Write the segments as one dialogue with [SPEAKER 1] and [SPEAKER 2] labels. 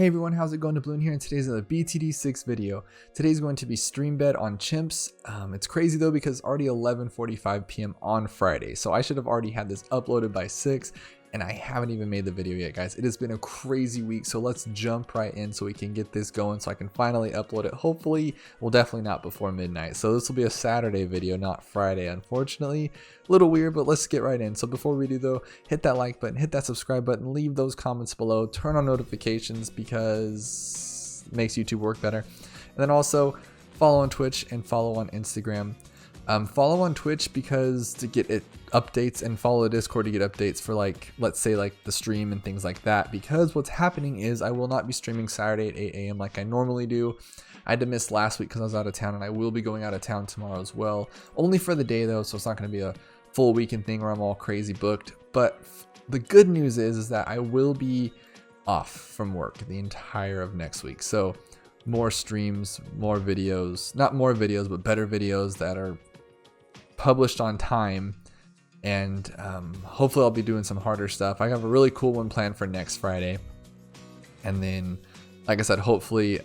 [SPEAKER 1] Hey everyone, how's it going? Dablooon here, and today's another BTD6 video. Today's going to be Streambed on Chimps. It's crazy though because it's already 11:45 p.m. on Friday, so I should have already had this uploaded by 6, and I haven't even made the video yet, guys. It has been a crazy week, so let's jump right in so we can get this going so I can finally upload it. Hopefully, well, definitely not before midnight. So this will be a Saturday video, not Friday, unfortunately. A little weird, but let's get right in. So before we do though, hit that like button, hit that subscribe button, leave those comments below, turn on notifications because it makes YouTube work better. And then also follow on Twitch and follow on Instagram. Follow on Twitch because to get updates, and follow the Discord to get updates for, like, let's say like the stream and things like that, because what's happening is I will not be streaming Saturday at 8 a.m. like I normally do. I had to miss last week because I was out of town, and I will be going out of town tomorrow as well, only for the day though, so it's not going to be a full weekend thing where I'm all crazy booked. But the good news is that I will be off from work the entire of next week, so more streams, more videos, not more videos but better videos that are published on time. And hopefully I'll be doing some harder stuff. I have a really cool one planned for next Friday, and then like I said, hopefully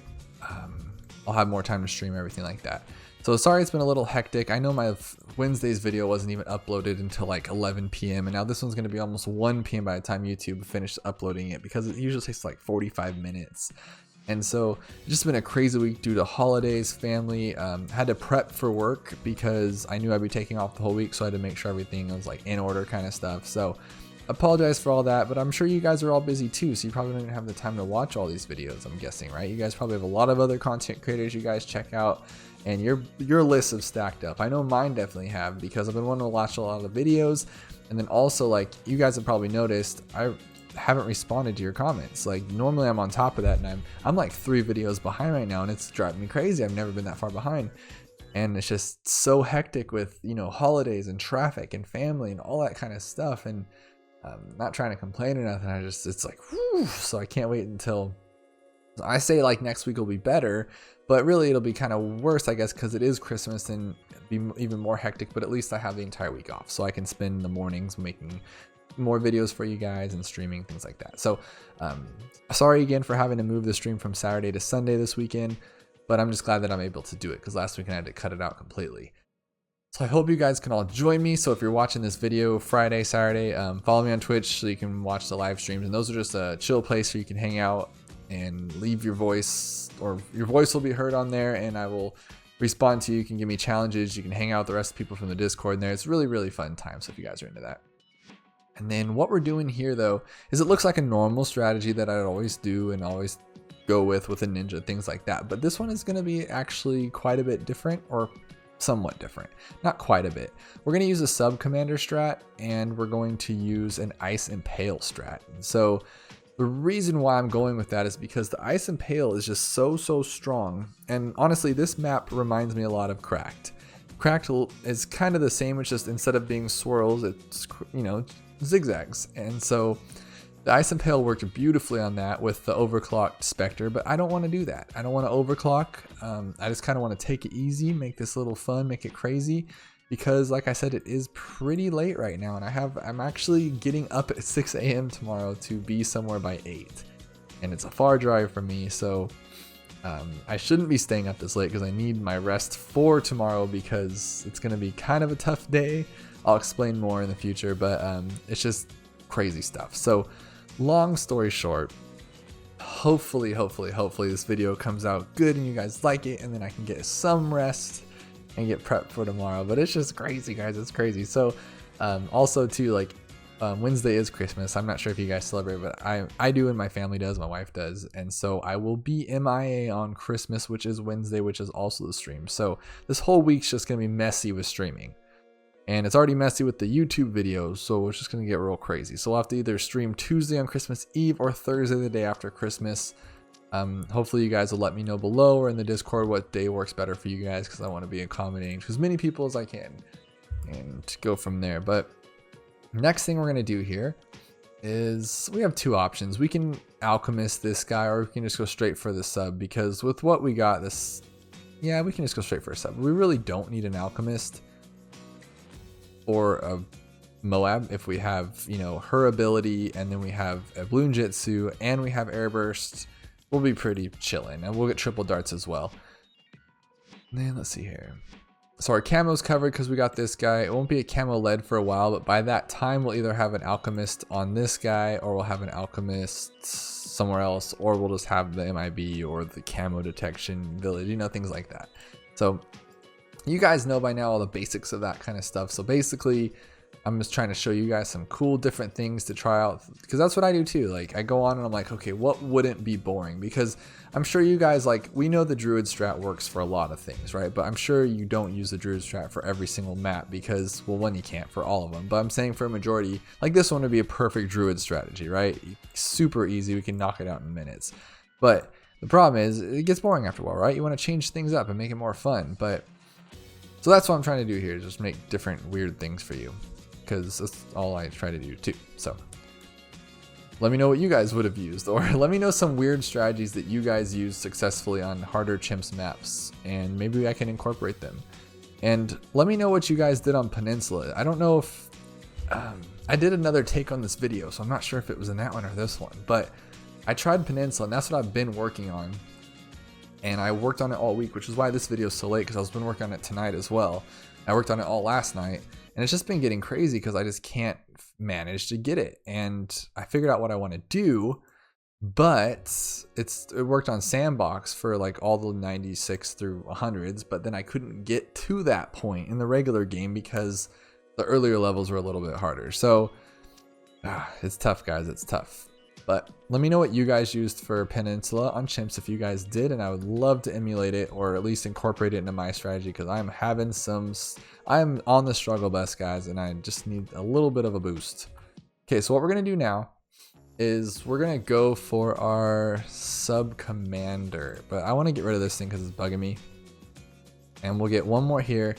[SPEAKER 1] I'll have more time to stream, everything like that. So sorry it's been a little hectic. I know my Wednesday's video wasn't even uploaded until like 11 p.m. and now this one's going to be almost 1 p.m. by the time YouTube finishes uploading it, because it usually takes like 45 minutes. And so it's just been a crazy week due to holidays, family. Had to prep for work because I knew I'd be taking off the whole week, so I had to make sure everything was like in order kind of stuff. So apologize for all that, but I'm sure you guys are all busy too, so you probably don't even have the time to watch all these videos, I'm guessing, right? You guys probably have a lot of other content creators you guys check out, and your lists have stacked up. I know mine definitely have, because I've been wanting to watch a lot of videos. And then also, like, you guys have probably noticed, I haven't responded to your comments. Like, normally I'm on top of that, and I'm like 3 videos behind right now, and it's driving me crazy. I've never been that far behind, and it's just so hectic with, you know, holidays and traffic and family and all that kind of stuff. And not trying to complain or nothing, it's like, whew. So I can't wait until, I say like next week will be better, but really it'll be kind of worse, I guess, because it is Christmas and be even more hectic. But at least I have the entire week off, so I can spend the mornings making more videos for you guys and streaming, things like that. So sorry again for having to move the stream from Saturday to Sunday this weekend, but I'm just glad that I'm able to do it, because last weekend I had to cut it out completely. So I hope you guys can all join me. So if you're watching this video Friday, Saturday, follow me on Twitch so you can watch the live streams, and those are just a chill place where you can hang out and leave your voice, or your voice will be heard on there, and I will respond to you. You can give me challenges, you can hang out with the rest of the people from the Discord in there. It's really fun time, so if you guys are into that. And then what we're doing here though is, it looks like a normal strategy that I'd always do and always go with a ninja, things like that, but this one is going to be actually quite a bit different, or somewhat different, not quite a bit. We're going to use a sub commander strat, and we're going to use an ice impale strat. And so the reason why I'm going with that is because the ice impale is just so strong. And honestly, this map reminds me a lot of Cracked. Cracked is kind of the same, it's just instead of being swirls, it's, you know, zigzags. And so the ice impale worked beautifully on that with the overclocked Spectre, but I don't want to do that. I don't want to overclock. I just kind of want to take it easy, make this a little fun, make it crazy, because like I said, it is pretty late right now, and I'm actually getting up at 6 a.m. tomorrow to be somewhere by 8, and it's a far drive for me. So I shouldn't be staying up this late, because I need my rest for tomorrow, because it's going to be kind of a tough day. I'll explain more in the future, but it's just crazy stuff. So long story short, hopefully this video comes out good and you guys like it, and then I can get some rest and get prepped for tomorrow. But it's just crazy, guys, it's crazy. So also too, like, Wednesday is Christmas. I'm not sure if you guys celebrate, but I do, and my family does, my wife does, and so I will be MIA on Christmas, which is Wednesday, which is also the stream. So this whole week's just gonna be messy with streaming. And it's already messy with the YouTube videos, so it's just going to get real crazy. So we'll have to either stream Tuesday on Christmas Eve or Thursday the day after Christmas. Hopefully you guys will let me know below or in the Discord what day works better for you guys, because I want to be accommodating to as many people as I can and go from there. But next thing we're going to do here is, we have 2 options. We can alchemist this guy, or we can just go straight for the sub, because with what we got, we can just go straight for a sub. We really don't need an alchemist or a Moab if we have, you know, her ability, and then we have a Bloon Jitsu, and we have Airburst, we'll be pretty chilling, and we'll get triple darts as well. And then let's see here. So our camo's covered because we got this guy. It won't be a camo lead for a while, but by that time we'll either have an alchemist on this guy, or we'll have an alchemist somewhere else, or we'll just have the MIB or the camo detection village, you know, things like that. So you guys know by now all the basics of that kind of stuff. So basically I'm just trying to show you guys some cool different things to try out, because that's what I do too. Like I go on and I'm like, okay, what wouldn't be boring? Because I'm sure you guys, like, we know the druid strat works for a lot of things, right? But I'm sure you don't use the druid strat for every single map because, well, one, you can't for all of them, but I'm saying for a majority, like this one would be a perfect druid strategy, right? Super easy, we can knock it out in minutes. But the problem is it gets boring after a while, right? You want to change things up and make it more fun. But so that's what I'm trying to do here, is just make different weird things for you, because that's all I try to do too. So let me know what you guys would have used, or let me know some weird strategies that you guys use successfully on harder chimps maps, and maybe I can incorporate them. And let me know what you guys did on Peninsula. I don't know if I did another take on this video, so I'm not sure if it was in that one or this one, but I tried Peninsula, and that's what I've been working on. And I worked on it all week, which is why this video is so late, because I was been working on it tonight as well. I worked on it all last night, and it's just been getting crazy because I just can't manage to get it. And I figured out what I want to do, but it worked on sandbox for like all the 96 through 100s, but then I couldn't get to that point in the regular game because the earlier levels were a little bit harder. So it's tough, guys, it's tough. But let me know what you guys used for Peninsula on chimps if you guys did, and I would love to emulate it, or at least incorporate it into my strategy, because I'm having I'm on the struggle bus, guys, and I just need a little bit of a boost. Okay, so what we're gonna do now is we're gonna go for our sub commander, but I want to get rid of this thing because it's bugging me, and we'll get one more here.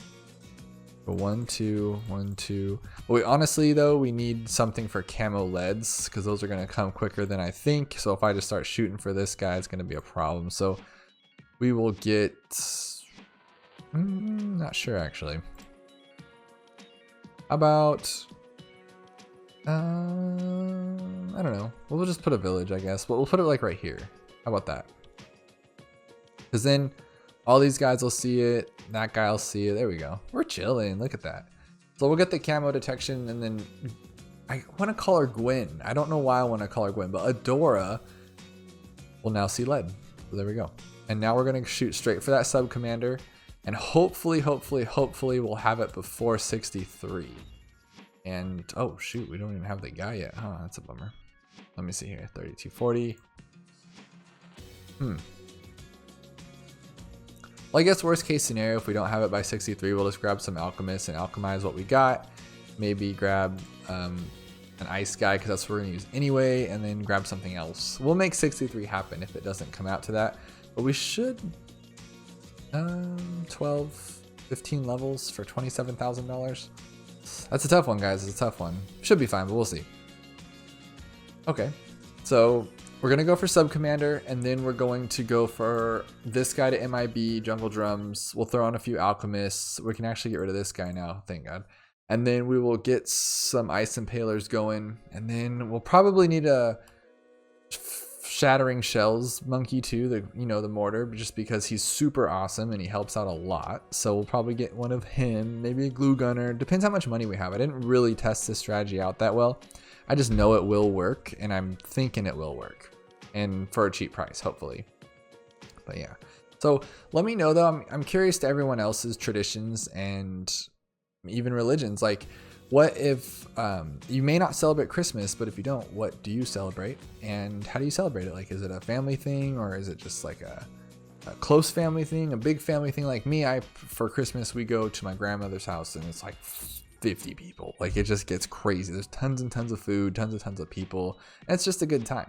[SPEAKER 1] 1, 2, 1, 2. Well, honestly though, we need something for camo leads, because those are going to come quicker than I think. So if I just start shooting for this guy, it's going to be a problem. So we will get not sure actually. How about I don't know, we'll just put a village, I guess. We'll put it like right here. How about that? Because then all these guys will see it, that guy will see it. There we go. We're chilling. Look at that. So we'll get the camo detection, and then I want to call her Gwen. I don't know why I want to call her Gwen, but Adora will now see lead. So there we go. And now we're going to shoot straight for that sub commander, and hopefully we'll have it before 63. And oh shoot, we don't even have the guy yet. Huh, that's a bummer. Let me see here. 3240. Well, I guess worst case scenario, if we don't have it by 63, we'll just grab some alchemists and alchemize what we got. Maybe grab an ice guy, because that's what we're gonna use anyway, and then grab something else. We'll make 63 happen if it doesn't come out to that, but we should 12, 15 levels for $27,000. That's a tough one, guys. It's a tough one. Should be fine, but we'll see. Okay, so we're going to go for sub commander, and then we're going to go for this guy to MIB, jungle drums. We'll throw on a few alchemists. We can actually get rid of this guy now, thank God. And then we will get some ice impalers going, and then we'll probably need a shattering shells monkey too, the mortar, just because he's super awesome and he helps out a lot. So we'll probably get one of him, maybe a glue gunner. Depends how much money we have. I didn't really test this strategy out that well. I just know it will work, and I'm thinking it will work, and for a cheap price, hopefully. But yeah, so let me know though. I'm curious to everyone else's traditions and even religions. Like, what if you may not celebrate Christmas, but if you don't, what do you celebrate, and how do you celebrate it? Like, is it a family thing, or is it just like a close family thing, a big family thing? Like me, for Christmas we go to my grandmother's house, and it's like 50 people. Like, it just gets crazy. There's tons and tons of food, tons of people, and it's just a good time.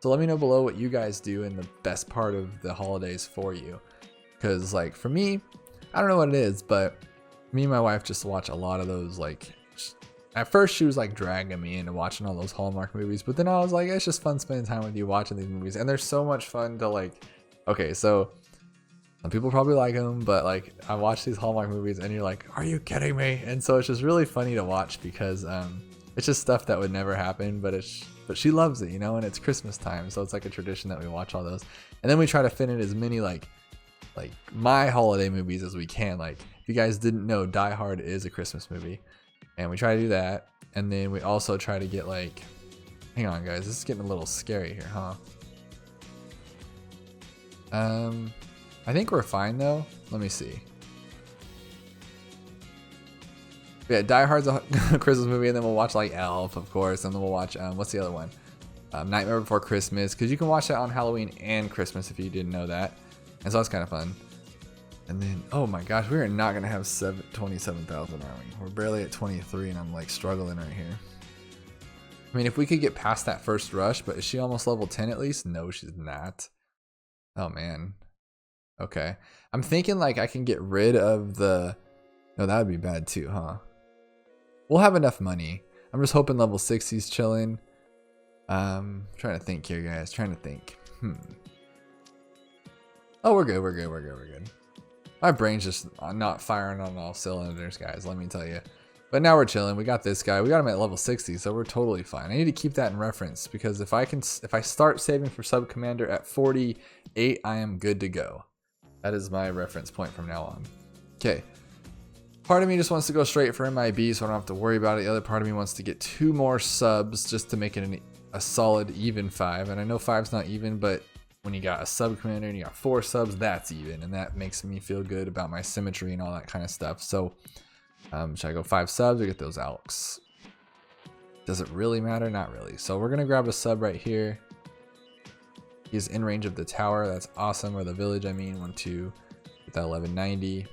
[SPEAKER 1] So let me know below what you guys do in the best part of the holidays for you, because like for me, I don't know what it is, but me and my wife just watch a lot of those. Like, at first she was like dragging me into watching all those Hallmark movies, but then I was like, it's just fun spending time with you watching these movies, and they're so much fun to like. Okay, so some people probably like them, but like, I watch these Hallmark movies and you're like, are you kidding me? And so it's just really funny to watch, because it's It's just stuff that would never happen, but she loves it, you know, and it's Christmas time, so it's like a tradition that we watch all those. And then we try to fit in as many like my holiday movies as we can. Like, if you guys didn't know, Die Hard is a Christmas movie, and we try to do that. And then we also try to get like, hang on guys, this is getting a little scary here, huh? I think we're fine though. Let me see. Yeah, Die Hard's a Christmas movie, and then we'll watch like Elf, of course, and then we'll watch what's the other one? Nightmare Before Christmas, because you can watch that on Halloween and Christmas if you didn't know that, and so that's kind of fun. And then, oh my gosh, we are not gonna have 27,000, are we? We're barely at 23, and I'm like struggling right here. I mean, if we could get past that first rush, but is she almost level 10 at least? No, she's not. Oh man. Okay, I'm thinking like I can get rid of the. No, that would be bad too, huh? We'll have enough money. I'm just hoping level 60's chilling. Trying to think here, guys. Trying to think. Oh, we're good. We're good. We're good. We're good. My brain's just not firing on all cylinders, guys. Let me tell you. But now we're chilling. We got this guy. We got him at level 60, so we're totally fine. I need to keep that in reference because if I start saving for sub commander at 48, I am good to go. That is my reference point from now on. Okay. Part of me just wants to go straight for MIB so I don't have to worry about it. The other part of me wants to get 2 more subs just to make it a solid even 5. And I know 5's not even, but when you got a sub commander and you got 4 subs, that's even. And that makes me feel good about my symmetry and all that kind of stuff. So should I go 5 subs or get those alks? Does it really matter? Not really. So we're going to grab a sub right here. He's in range of the tower. That's awesome. Or the village, I mean. 1, 2, get that 1190.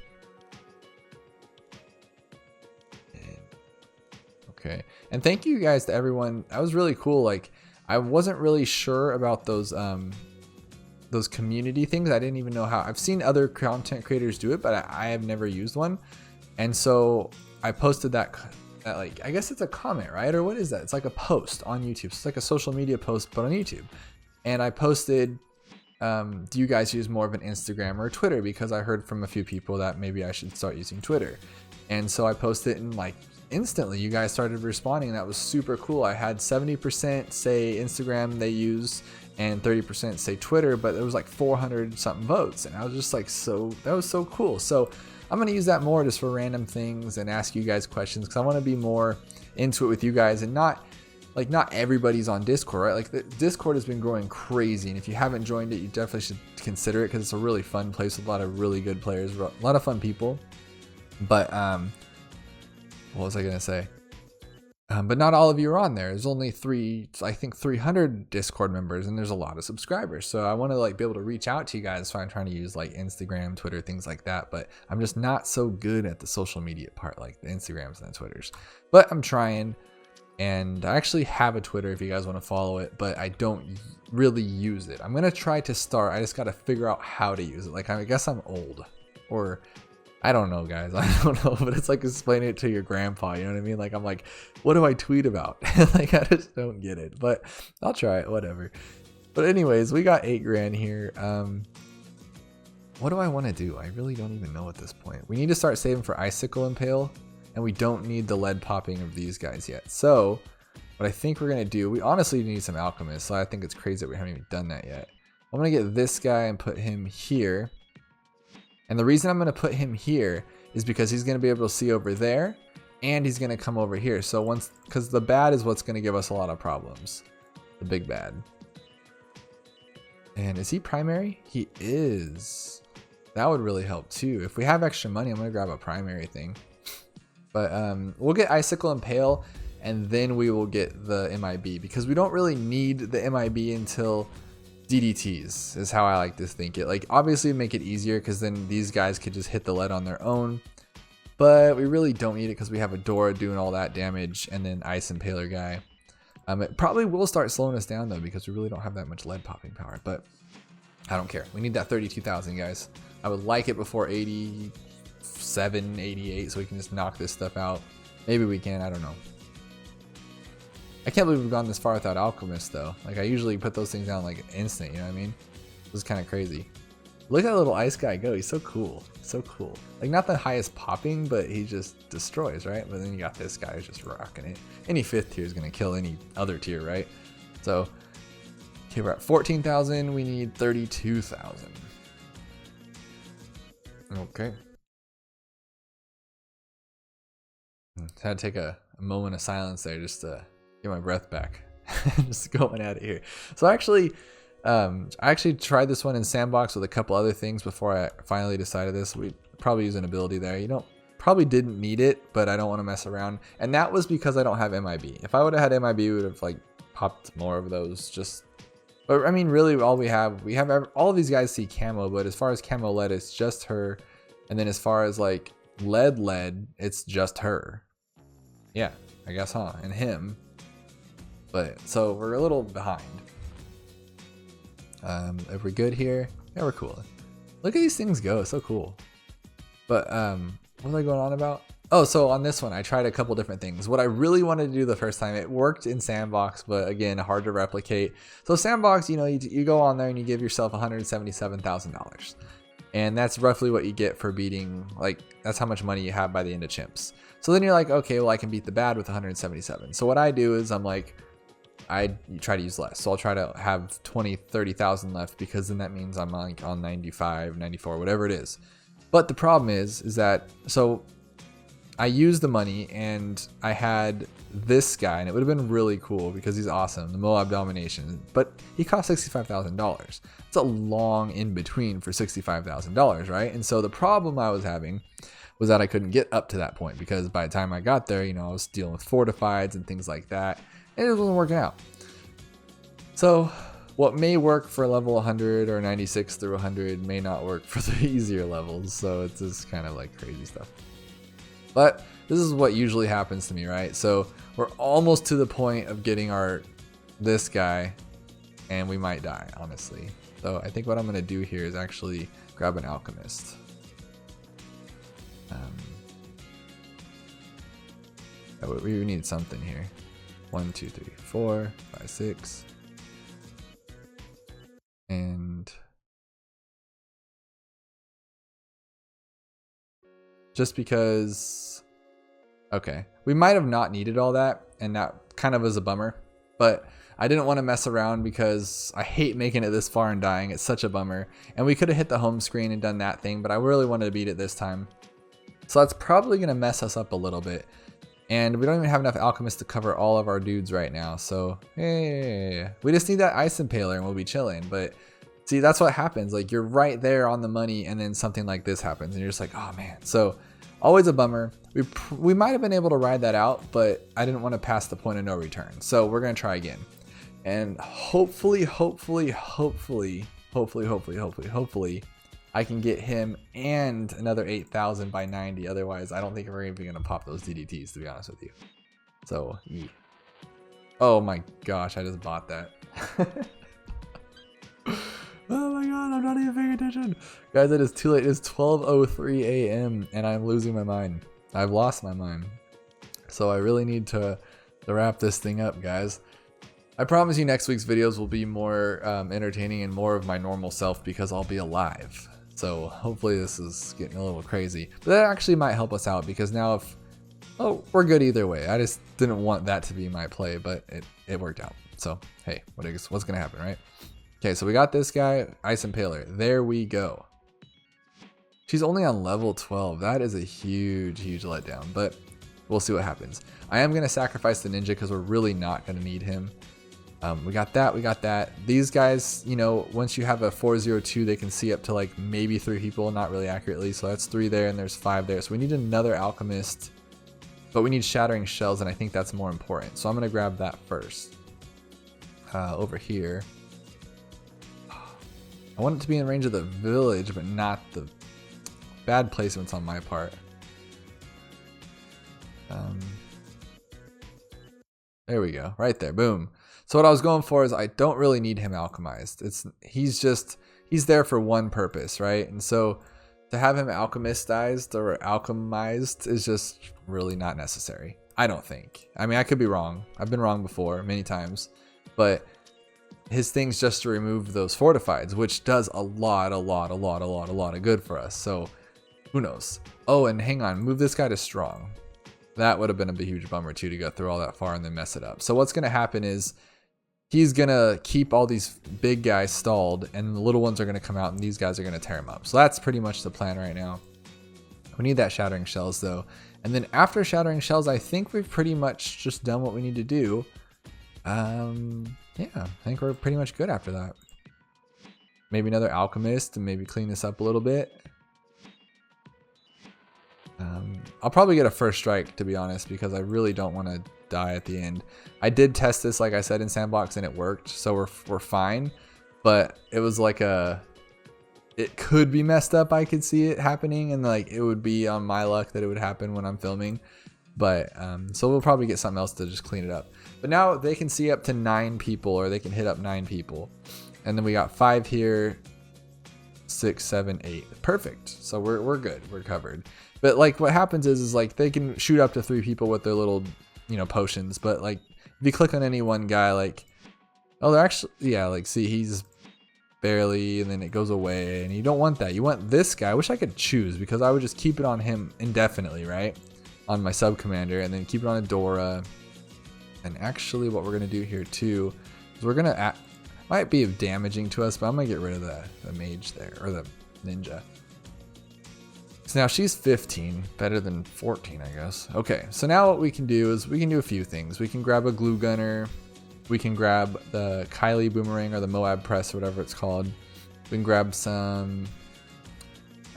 [SPEAKER 1] Okay, and thank you guys to everyone. That was really cool. Like, I wasn't really sure about those community things. I didn't even know how. I've seen other content creators do it, but I have never used one. And so I posted that like, I guess it's a comment, right? Or what is that? It's like a post on YouTube. So it's like a social media post, but on YouTube. And I posted, do you guys use more of an Instagram or Twitter? Because I heard from a few people that maybe I should start using Twitter. And so I posted it, and like instantly you guys started responding. That was super cool. I had 70% say Instagram they use and 30% say Twitter, but there was like 400 something votes, and I was just like, so that was so cool. So I'm gonna use that more just for random things and ask you guys questions, because I want to be more into it with you guys, and not everybody's on Discord, right? Like, the Discord has been growing crazy, and if you haven't joined it, you definitely should consider it, because it's a really fun place with a lot of really good players, a lot of fun people. But what was I gonna say? But not all of you are on there. There's only 300 Discord members, and there's a lot of subscribers. So I want to like be able to reach out to you guys. So I'm trying to use like Instagram, Twitter, things like that. But I'm just not so good at the social media part, like the Instagrams and the Twitters. But I'm trying, and I actually have a Twitter if you guys want to follow it, but I don't really use it. I'm gonna try to start. I just got to figure out how to use it. Like, I guess I'm old, or I don't know, guys. I don't know, but it's like explaining it to your grandpa. You know what I mean? Like, I'm like, what do I tweet about? Like, I just don't get it, but I'll try it, whatever. But anyways, we got 8 grand here. What do I want to do? I really don't even know at this point. We need to start saving for Icicle Impale, and we don't need the lead popping of these guys yet. So what I think we're going to do, we honestly need some alchemists. So I think it's crazy that we haven't even done that yet. I'm going to get this guy and put him here. And the reason I'm going to put him here is because he's going to be able to see over there, and he's going to come over here. So because the bad is what's going to give us a lot of problems. The big bad. And is he primary? He is. That would really help too. If we have extra money, I'm going to grab a primary thing. But we'll get Icicle Impale, and then we will get the MIB, because we don't really need the MIB until DDTs is how I like to think it. Like, obviously make it easier, because then these guys could just hit the lead on their own, but we really don't need it because we have a Dora doing all that damage, and then Ice Impaler guy. It probably will start slowing us down though, because we really don't have that much lead popping power, but I don't care. We need that 32,000, guys. I would like it before 87, 88, so we can just knock this stuff out. Maybe we can, I don't know. I can't believe we've gone this far without Alchemist though. Like, I usually put those things down like instant, you know what I mean? This is kind of crazy. Look at that little ice guy go. He's so cool. So cool. Like, not the highest popping, but he just destroys, right? But then you got this guy who's just rocking it. Any 5th tier is going to kill any other tier, right? So, okay, we're at 14,000. We need 32,000. Okay. Had to take a moment of silence there just to get my breath back. Just going at it here. So I actually tried this one in Sandbox with a couple other things before I finally decided this. We probably use an ability there. You don't probably didn't need it, but I don't want to mess around. And that was because I don't have MIB. If I would have had MIB, we would have like popped more of those. But I mean, really, all we have all of these guys see camo, but as far as camo lead, it's just her. And then as far as like lead, it's just her. Yeah, I guess, huh? And him. But so we're a little behind. If we're good here, yeah, we're cool. Look at these things go, so cool. But what was I going on about? Oh, so on this one, I tried a couple different things. What I really wanted to do the first time, it worked in Sandbox, but again, hard to replicate. So Sandbox, you know, you go on there and you give yourself $177,000. And that's roughly what you get for beating, like, that's how much money you have by the end of Chimps. So then you're like, okay, well, I can beat the bad with 177. So what I do is I'm like, I try to use less. So I'll try to have 20, 30,000 left, because then that means I'm like on 95, 94, whatever it is. But the problem is that, so I used the money and I had this guy, and it would have been really cool because he's awesome, the Moab Domination, but he cost $65,000. It's a long in between for $65,000, right? And so the problem I was having was that I couldn't get up to that point, because by the time I got there, you know, I was dealing with fortifieds and things like that, and it wasn't working out. So what may work for level 100 or 96 through 100 may not work for the easier levels. So it's just kind of like crazy stuff. But this is what usually happens to me, right? So we're almost to the point of getting this guy, and we might die, honestly. So I think what I'm going to do here is actually grab an alchemist. We need something here. 1, 2, 3, 4, 5, 6. And just because, okay, we might have not needed all that, and that kind of was a bummer, but I didn't want to mess around because I hate making it this far and dying. It's such a bummer. And we could have hit the home screen and done that thing, but I really wanted to beat it this time. So that's probably going to mess us up a little bit. And we don't even have enough alchemists to cover all of our dudes right now. So, hey, we just need that ice impaler and we'll be chilling. But see, that's what happens. Like, you're right there on the money, and then something like this happens, and you're just like, oh man. So, always a bummer. We might have been able to ride that out, but I didn't want to pass the point of no return. So, we're going to try again. And hopefully, I can get him and another 8,000 by 90. Otherwise, I don't think we're even going to pop those DDTs, to be honest with you. So, yeah. Oh my gosh, I just bought that. Oh my god, I'm not even paying attention. Guys, it is too late. It is 12:03 a.m. and I'm losing my mind. I've lost my mind. So I really need to wrap this thing up, guys. I promise you next week's videos will be more entertaining and more of my normal self, because I'll be alive. So hopefully this is getting a little crazy. But that actually might help us out, because now we're good either way. I just didn't want that to be my play, but it worked out. So hey, what's gonna happen, right? Okay, so we got this guy, Ice Impaler. There we go. She's only on level 12. That is a huge letdown, but we'll see what happens. I am gonna sacrifice the ninja because we're really not gonna need him. We got that. These guys, you know, once you have a 402, they can see up to like maybe 3 people, not really accurately. So that's 3 there, and there's 5 there. So we need another alchemist, but we need shattering shells, and I think that's more important. So I'm gonna grab that first. Over here. I want it to be in range of the village, but not the bad placements on my part. There we go, right there, boom. So what I was going for is I don't really need him alchemized. He's there for one purpose, right? And so to have him alchemistized or alchemized is just really not necessary. I don't think. I mean, I could be wrong. I've been wrong before many times, but his things just to remove those fortifieds, which does a lot of good for us. So who knows? Oh, and hang on, move this guy to strong. That would have been a huge bummer too, to go through all that far and then mess it up. So what's gonna happen is he's gonna keep all these big guys stalled, and the little ones are gonna come out, and these guys are gonna tear him up. So that's pretty much the plan right now. We need that shattering shells though, and then after shattering shells, I think we've pretty much just done what we need to do. Yeah, I think we're pretty much good after that. Maybe another alchemist and maybe clean this up a little bit. I'll probably get a first strike, to be honest, because I really don't want to die at the end. I did test this, like I said, in Sandbox, and it worked, so we're fine. But it was like it could be messed up. I could see it happening, and like it would be on my luck that it would happen when I'm filming. But so we'll probably get something else to just clean it up. But now they can see up to 9 people, or they can hit up 9 people, and then we got 5 here, 6, 7, 8. Perfect. So we're good. We're covered. But like what happens is like they can shoot up to 3 people with their little, you know, potions. But like if you click on any one guy, like, oh, they're actually, yeah, like see, he's barely, and then it goes away, and you don't want that. You want this guy. I wish I could choose, because I would just keep it on him indefinitely, right? On my sub commander, and then keep it on Adora. And actually what we're gonna do here too is we're gonna might be damaging to us, but I'm gonna get rid of the mage there, or the ninja. So now she's 15, better than 14, I guess. Okay, so now what we can do is we can do a few things. We can grab a glue gunner, we can grab the Kylie boomerang, or the Moab press, or whatever it's called. We can grab some,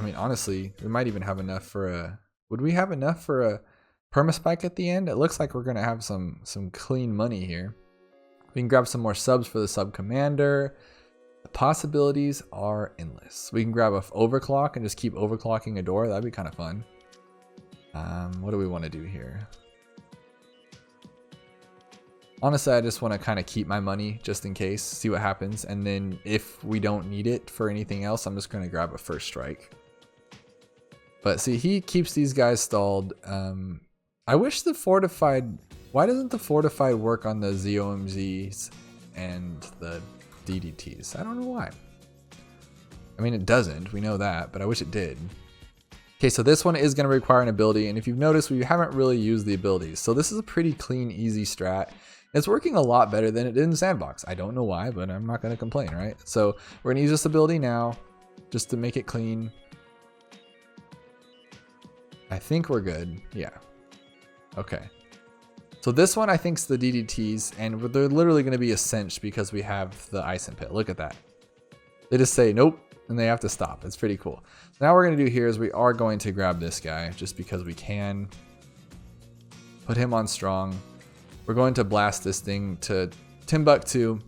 [SPEAKER 1] I mean, honestly, we might even have enough for a, would we have enough for a permaspike at the end? It looks like we're gonna have some clean money here. We can grab some more subs for the sub commander. The possibilities are endless. We can grab a overclock and just keep overclocking a door. That'd be kind of fun. What do we want to do here? Honestly, I just want to kind of keep my money just in case, see what happens, and then if we don't need it for anything else, I'm just going to grab a first strike. But see, he keeps these guys stalled. I wish the fortified, why doesn't the fortified work on the ZOMZs and the DDTs? I don't know why. I mean, it doesn't, we know that, but I wish it did. Okay, so this one is going to require an ability, and if you've noticed, we haven't really used the abilities. So this is a pretty clean, easy strat. It's working a lot better than it did in Sandbox. I don't know why, but I'm not going to complain, right? So we're going to use this ability now, just to make it clean. I think we're good. Yeah. Okay. So this one I think is the DDTs, and they're literally going to be a cinch because we have the ice and pit. Look at that. They just say nope, and they have to stop. It's pretty cool. So now what we're going to do here is we are going to grab this guy just because we can. Put him on strong. We're going to blast this thing to Timbuktu.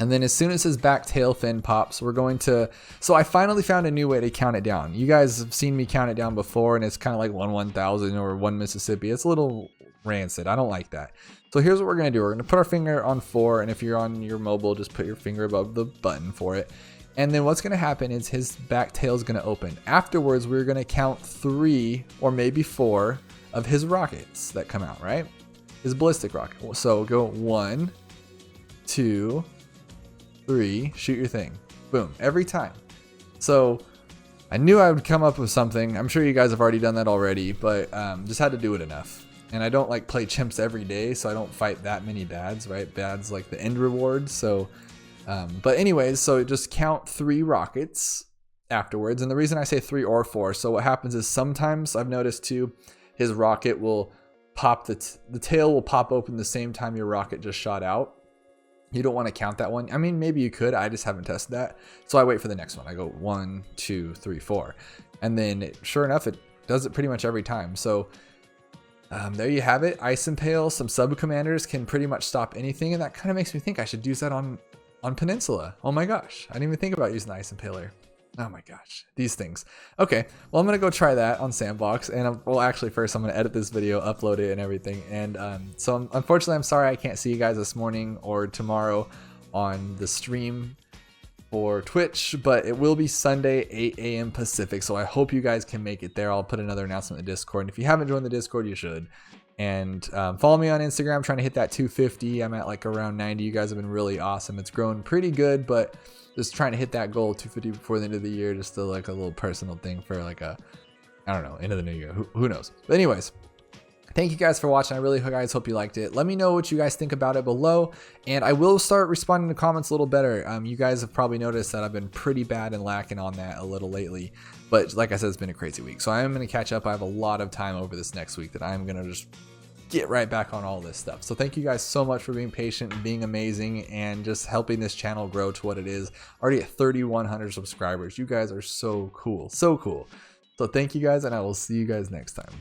[SPEAKER 1] And then as soon as his back tail fin pops, we're going to, so I finally found a new way to count it down. You guys have seen me count it down before, and it's kind of like 1/1000 or 1 Mississippi. It's a little rancid. I don't like that. So here's what we're going to do. We're going to put our finger on 4, and if you're on your mobile, just put your finger above the button for it. And then what's going to happen is his back tail is going to open. Afterwards, we're going to count 3 or maybe 4 of his rockets that come out, right? His ballistic rocket. So go 1, 2, 3, shoot your thing. Boom, every time. So I knew I would come up with something. I'm sure you guys have already done that already, but just had to do it enough. And I don't like play chimps every day, so I don't fight that many bads, right? Bads like the end reward. So, but anyways, so just count 3 rockets afterwards. And the reason I say 3 or 4, so what happens is sometimes I've noticed too, his rocket will pop, the tail will pop open the same time your rocket just shot out. You don't want to count that one. I mean, maybe you could. I just haven't tested that. So I wait for the next one. I go 1, 2, 3, 4. And then sure enough, it does it pretty much every time. So there you have it. Ice Impale, some sub commanders can pretty much stop anything. And that kind of makes me think I should use that on Peninsula. Oh my gosh. I didn't even think about using the Ice Impaler. Oh my gosh, these things. Okay, well, I'm gonna go try that on Sandbox, and well, actually first I'm gonna edit this video, upload it and everything. And so unfortunately, I'm sorry I can't see you guys this morning or tomorrow on the stream for Twitch, but it will be Sunday, 8 a.m. Pacific, so I hope you guys can make it there. I'll put another announcement in the Discord, and if you haven't joined the Discord, you should. And follow me on Instagram. I'm trying to hit that 250. I'm at like around 90. You guys have been really awesome. It's grown pretty good, but just trying to hit that goal 250 before the end of the year. Just like a little personal thing for like a, I don't know, end of the new year. Who knows? But anyways, thank you guys for watching. I really hope you liked it. Let me know what you guys think about it below, and I will start responding to comments a little better. You guys have probably noticed that I've been pretty bad and lacking on that a little lately, but like I said, it's been a crazy week, so I am going to catch up. I have a lot of time over this next week that I'm going to just get right back on all this stuff. So thank you guys so much for being patient and being amazing and just helping this channel grow to what it is. Already at 3,100 subscribers. You guys are so cool. So cool. So thank you guys, and I will see you guys next time.